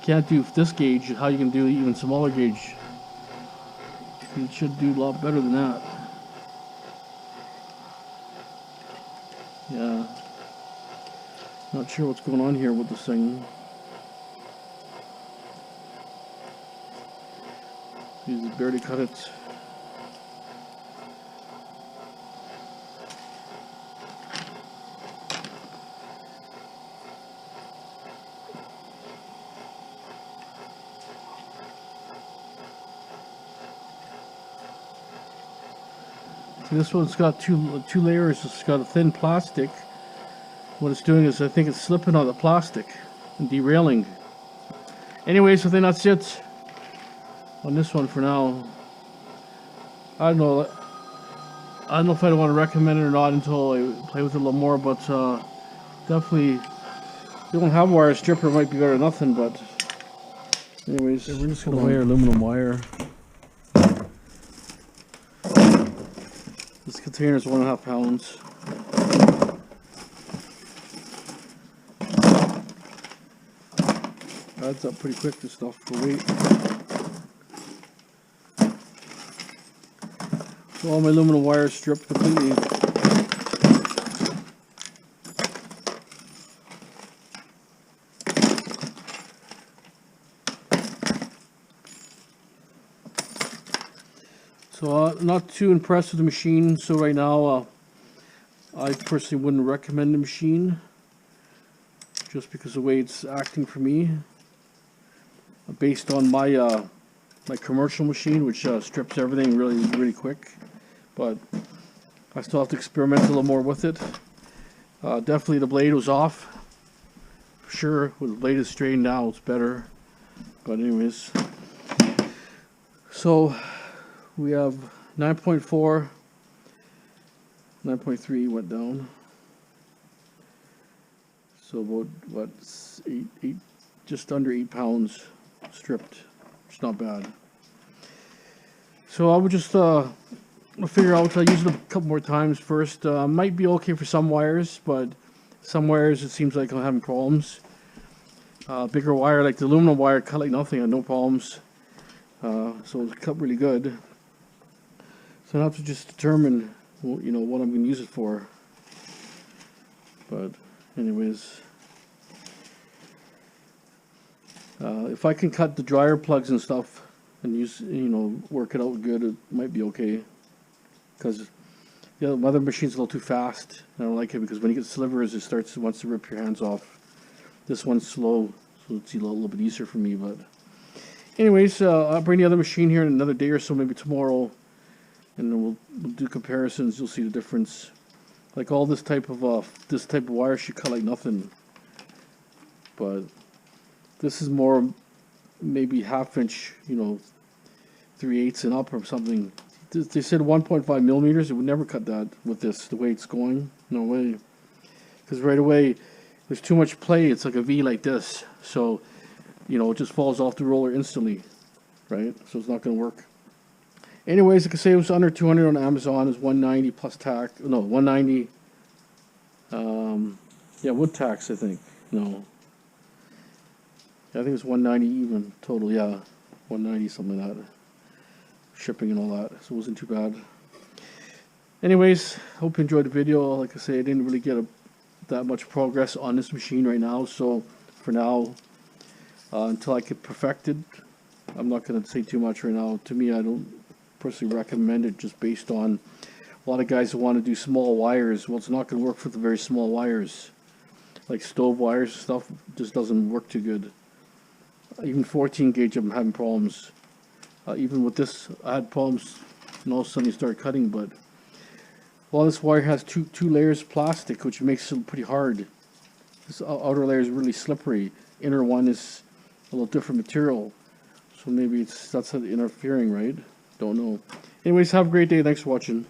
Can't do this gauge, how you can do even smaller gauge. You should do a lot better than that. Yeah. Not sure what's going on here with this thing. He's barely cut it. This one's got two layers. It's got a thin plastic. What it's doing is, I think it's slipping on the plastic and derailing. Anyways, I think that's it on this one for now. I don't know if I want to recommend it or not until I play with it a little more, but definitely, if you don't have a wire stripper, it might be better than nothing. But anyways, we're just going to weigh our aluminum wire. This container is 1.5 pounds. Adds up pretty quick, this stuff, for weight. So all my aluminum wire is stripped completely. So not too impressed with the machine, so right now I personally wouldn't recommend the machine just because of the way it's acting for me, based on my my commercial machine, which strips everything really quick. But I still have to experiment a little more with it. Definitely the blade was off, for sure. With the blade is straightened now, it's better. But anyways, so we have 9.4, 9.3 went down. So about what, eight, just under 8 pounds stripped. It's not bad. So I would just figure out, I'll use it a couple more times first. Might be okay for some wires, but some wires it seems like I'm having problems. Bigger wire, like the aluminum wire, cut like nothing, I had no problems. So it's cut really good. So I have to just determine, you know, what I'm going to use it for. But anyways, if I can cut the dryer plugs and stuff and use, you know, work it out good, it might be okay. Because the other machine's a little too fast. I don't like it because when you get slivers, it wants to rip your hands off. This one's slow, so it's a little bit easier for me. But anyways, I'll bring the other machine here in another day or so, maybe tomorrow, and then we'll do comparisons. You'll see the difference. Like all this type of wire should cut like nothing, but this is more maybe ½ inch, you know, 3/8 and up or something. They said 1.5 millimeters. It would never cut that with this, the way it's going. No way. Because right away, there's too much play. It's like a V like this. So, you know, it just falls off the roller instantly, right? So it's not going to work. Anyways, like I say, it was under 200 on Amazon. It's 190 plus tax. No, 190. Yeah, with tax, I think. No. Yeah, I think it's 190 even total. Yeah, 190, something like that. Shipping and all that, so it wasn't too bad. Anyways, hope you enjoyed the video. Like I say, I didn't really get that much progress on this machine right now, so for now, until I get perfected, I'm not going to say too much right now. To me, I don't personally recommend it, just based on a lot of guys who want to do small wires. Well, it's not going to work for the very small wires, like stove wires and stuff. Just doesn't work too good. Even 14 gauge, I'm having problems. Even with this, I had problems, and all of a sudden you start cutting. But well, this wire has two layers of plastic, which makes it pretty hard. This outer layer is really slippery. Inner one is a little different material, so maybe that's interfering, right? Don't know. Anyways, have a great day. Thanks for watching.